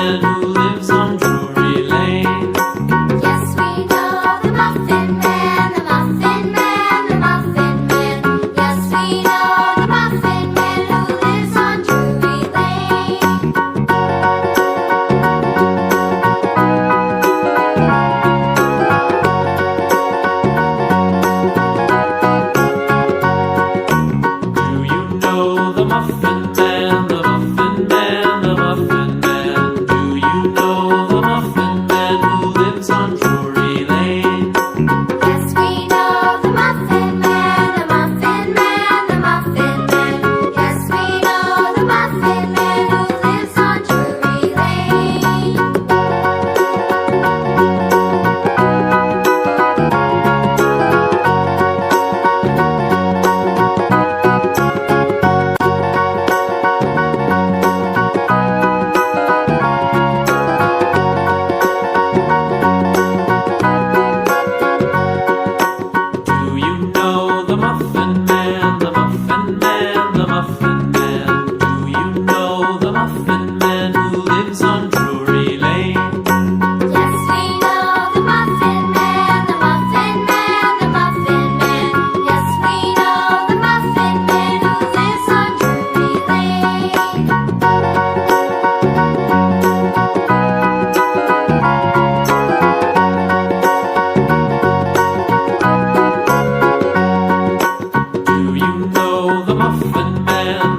Man who lives on Drury Lane. Yes, we know the Muffin Man, the Muffin Man, the Muffin Man. Yes, we know the Muffin Man who lives on Drury Lane. Do you know the Muffin Man, the Muffin Man, the Muffin Man? Do you know the Muffin Man who lives on Drury Lane? Yes, we know the Muffin Man, the Muffin Man, the Muffin Man. Yes, we know the Muffin Man who lives on Drury Lane. Do you know the Muffin Man, the Muffin Man, the Muffin Man? Do you know the Muffin Man who lives on Drury Lane? Yes, we know the Muffin Man, the Muffin Man, the Muffin Man. Yes, we know the Muffin Man who lives on Drury Lane. Do you know the Muffin Man,